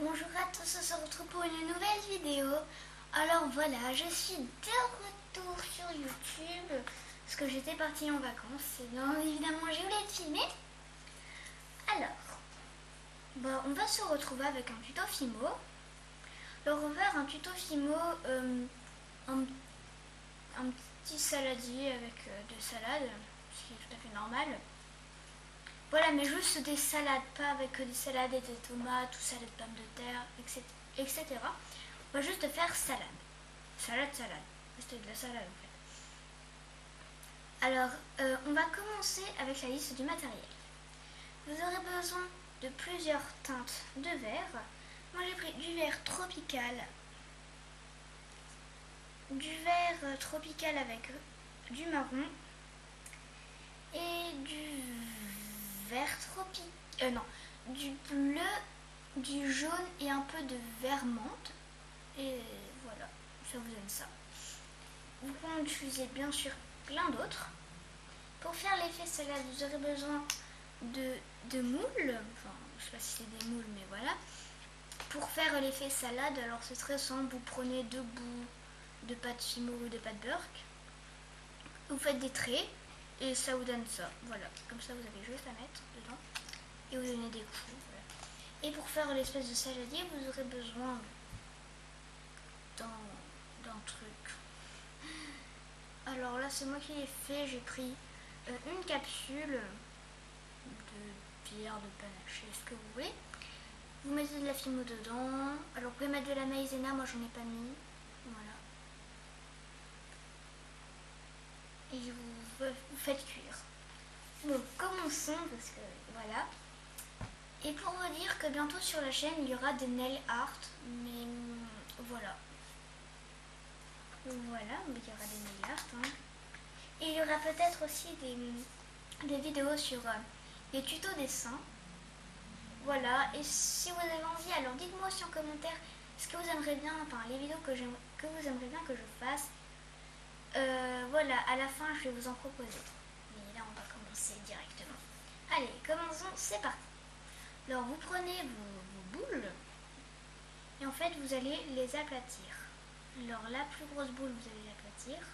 Bonjour à tous, on se retrouve pour une nouvelle vidéo. Alors voilà, je suis de retour sur YouTube parce que j'étais partie en vacances et bien évidemment j'ai oublié de filmer. Alors, on va se retrouver avec un tuto Fimo. Alors on va faire un tuto Fimo, un petit saladier avec des salades, ce qui est tout à fait normal. Voilà, mais juste des salades, pas avec des salades et des tomates ou salade de pommes de terre, etc. On va juste faire salade. Salade. C'était de la salade en fait. Alors, on va commencer avec la liste du matériel. Vous aurez besoin de plusieurs teintes de verre. Moi j'ai pris du vert tropical. Du vert tropical avec du marron. Et du vert tropical. Non, du bleu, du jaune et un peu de vert menthe. Et voilà, ça vous donne ça. Vous pouvez en utiliser bien sûr plein d'autres. Pour faire l'effet salade, vous aurez besoin de moules. Enfin, je sais pas si c'est des moules, mais voilà. Pour faire l'effet salade, alors c'est très simple. Vous prenez 2 bouts de pâte Fimo ou de pâte Burke. Vous faites des traits. Et ça vous donne ça, voilà. Comme ça, vous avez juste à mettre dedans. Et vous donnez des coups, voilà. Et pour faire l'espèce de saladier, vous aurez besoin d'un truc. Alors là, c'est moi qui l'ai fait. J'ai pris une capsule de bière, de panaché, ce que vous voulez. Vous mettez de la Fimo dedans. Alors, vous pouvez mettre de la maïzena, moi j'en ai pas mis. Voilà. Et vous faites cuire. Bon, commençons parce que voilà. Et pour vous dire que bientôt sur la chaîne il y aura des nail art, mais voilà. Voilà, il y aura des nail art. Hein. Et il y aura peut-être aussi des vidéos sur les tutos dessin. Voilà, et si vous avez envie, alors dites-moi aussi en commentaire ce que vous aimeriez bien, enfin les vidéos que vous aimeriez bien que je fasse. Voilà, à la fin je vais vous en proposer. Mais là on va commencer directement. Allez, commençons, c'est parti. Alors vous prenez vos boules et en fait vous allez les aplatir. Alors la plus grosse boule vous allez l'aplatir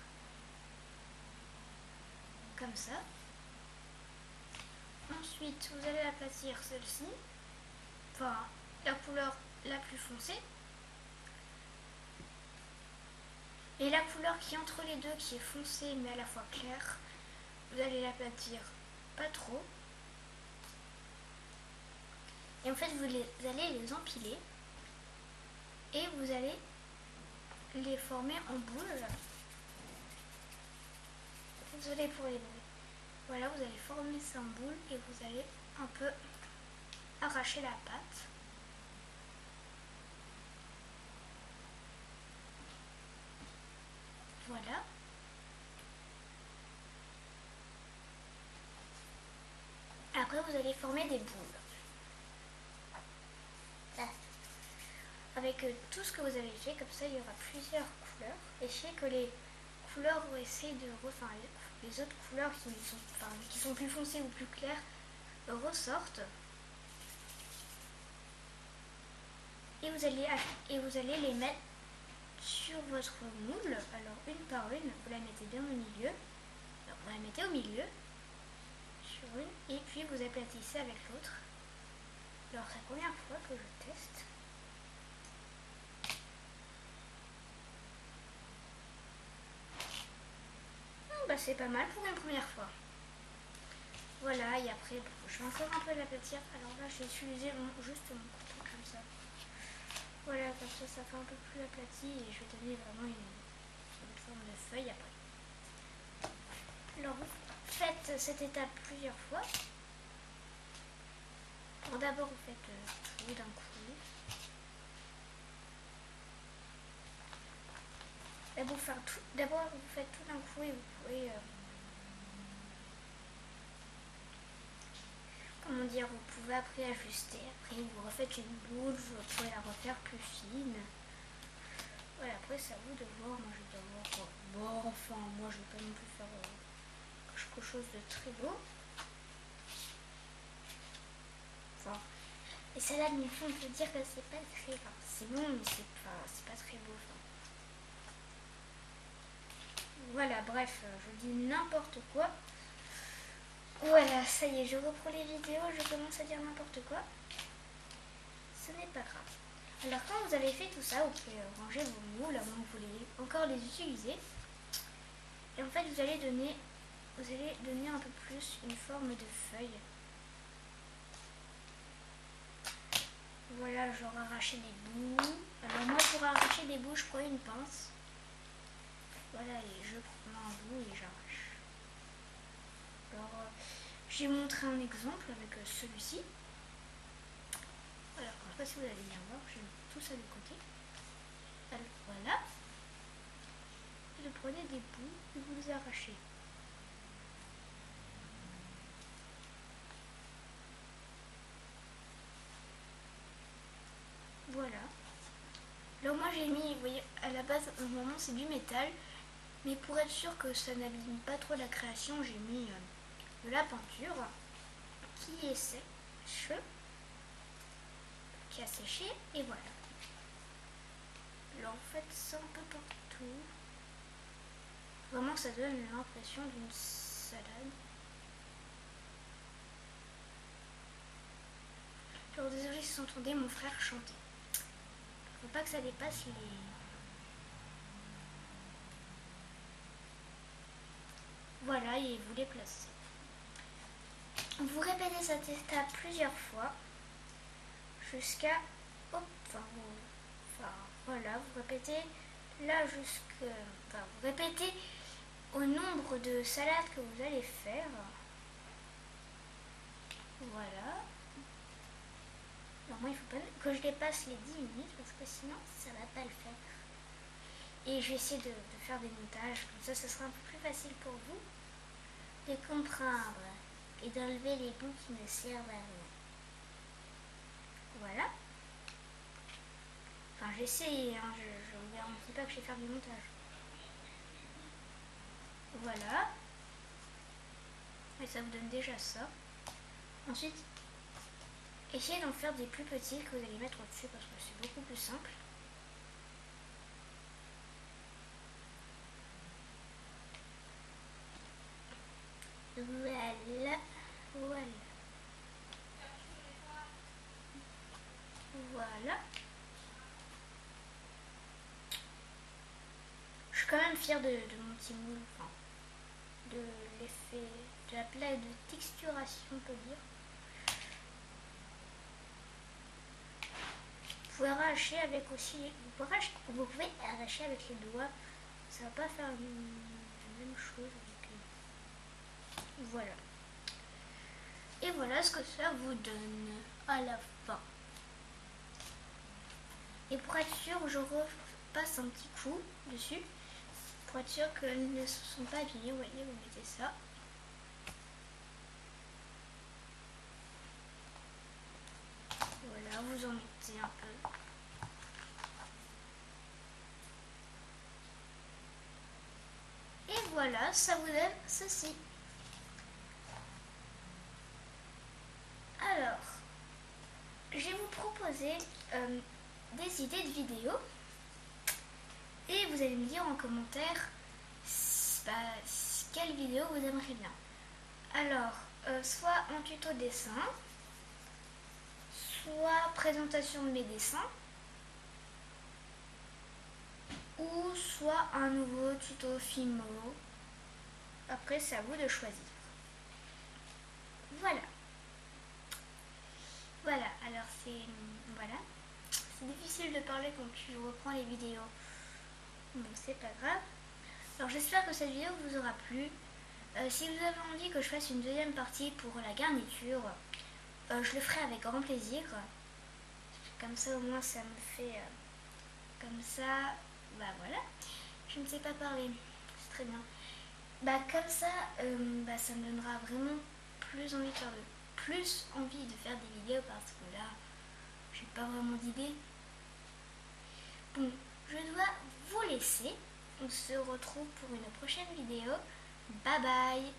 comme ça. Ensuite vous allez aplatir celle-ci, enfin la couleur la plus foncée. Et la couleur qui est entre les deux, qui est foncée mais à la fois claire, vous allez l'aplatir pas trop. Et en fait, vous allez les empiler et vous allez les former en boules. Désolée pour les bruits. Voilà, vous allez former ça en boule et vous allez un peu arracher la pâte. Voilà. Après, vous allez former des boules. Là. Avec tout ce que vous avez fait, comme ça, il y aura plusieurs couleurs. Et je sais que les couleurs vont essayer de... Enfin, les autres couleurs qui sont plus foncées ou plus claires ressortent. Et vous allez les mettre sur votre moule. Alors, une par une, vous la mettez bien au milieu. Alors, vous la mettez au milieu. Sur une. Et puis, vous aplatissez avec l'autre. Alors, c'est la première fois que je teste. C'est pas mal pour une première fois. Voilà, et après, je vais encore un peu l'aplatir. Alors là, j'ai utilisé juste mon couteau comme ça. Voilà, comme ça fait un peu plus aplati et je vais donner vraiment une forme de feuille après. Alors, vous faites cette étape plusieurs fois. Alors d'abord, vous faites tout d'un coup. D'abord, vous faites tout d'un coup et vous pouvez... comment dire, vous pouvez après ajuster. Après, vous refaites une boule, vous pouvez la refaire plus fine. Voilà, après, c'est à vous de voir. Moi, je vais d'abord... Bon, enfin, moi, je vais pas non plus faire quelque chose de très beau. Enfin, Les salades, mais on peut dire que c'est pas très... Enfin, c'est bon, mais c'est pas très beau. Enfin. Voilà, bref, je dis n'importe quoi. Voilà, ça y est, je reprends les vidéos, je commence à dire n'importe quoi. Ce n'est pas grave. Alors quand vous avez fait tout ça, vous pouvez ranger vos moules avant que vous voulez encore les utiliser. Et en fait, vous allez donner un peu plus une forme de feuille. Voilà, j'aurai arraché des bouts. Alors moi, pour arracher des bouts, je prends une pince. Voilà, et je prends un bout et j'arrache. Alors, j'ai montré un exemple avec celui-ci. Alors, je ne sais pas si vous allez bien voir, je mets tout ça de côté. Alors, voilà. Et vous prenez des bouts et vous les arrachez. Voilà. Alors moi j'ai mis, vous voyez, à la base, normalement c'est du métal. Mais pour être sûr que ça n'abîme pas trop la création, j'ai mis de la peinture qui est sèche, qui a séché, et voilà. Alors en fait, ça un peu partout. Vraiment, ça donne l'impression d'une salade. Alors désolé si vous entendez mon frère chanter. Faut pas que ça dépasse les... Voilà, et vous les placez. Vous répétez cette étape plusieurs fois jusqu'à... Hop, voilà, vous répétez là jusqu'à... Enfin, vous répétez au nombre de salades que vous allez faire. Voilà. Alors moi, il faut pas que je dépasse les 10 minutes parce que sinon, ça va pas le faire. Et je vais essayer de faire des montages, comme ça, ce sera un peu plus facile pour vous de comprendre et d'enlever les bouts qui ne servent à rien. Voilà. Enfin, j'essaie, hein, je ne garantis pas que je vais faire du montage. Voilà. Et ça vous donne déjà ça. Ensuite, essayez d'en faire des plus petits que vous allez mettre au-dessus parce que c'est beaucoup plus simple. Voilà. Voilà. Voilà. Je suis quand même fière de mon petit moule, enfin, de l'effet, de la plaque de texturation, on peut dire. Vous pouvez arracher avec aussi, vous pouvez arracher avec les doigts, ça va pas faire la même chose avec voilà. Et voilà ce que ça vous donne à la fin. Et pour être sûr, je repasse un petit coup dessus. Pour être sûr qu'elles ne se sont pas abîmées, vous voyez, vous mettez ça. Voilà, vous en mettez un peu. Et voilà, ça vous donne ceci. Alors, je vais vous proposer des idées de vidéos. Et vous allez me dire en commentaire quelle vidéo vous aimeriez bien. Alors, soit un tuto dessin, soit présentation de mes dessins, ou soit un nouveau tuto filmo. Après, c'est à vous de choisir. Voilà. Voilà, alors voilà. C'est difficile de parler quand tu reprends les vidéos. Bon, c'est pas grave. Alors j'espère que cette vidéo vous aura plu. Si vous avez envie que je fasse une deuxième partie pour la garniture, je le ferai avec grand plaisir. Comme ça au moins ça me fait... comme ça, bah voilà. Je ne sais pas parler, c'est très bien. Bah comme ça, ça me donnera vraiment plus envie de faire des vidéos parce que là, j'ai pas vraiment d'idée. Bon, je dois vous laisser. On se retrouve pour une prochaine vidéo. Bye bye!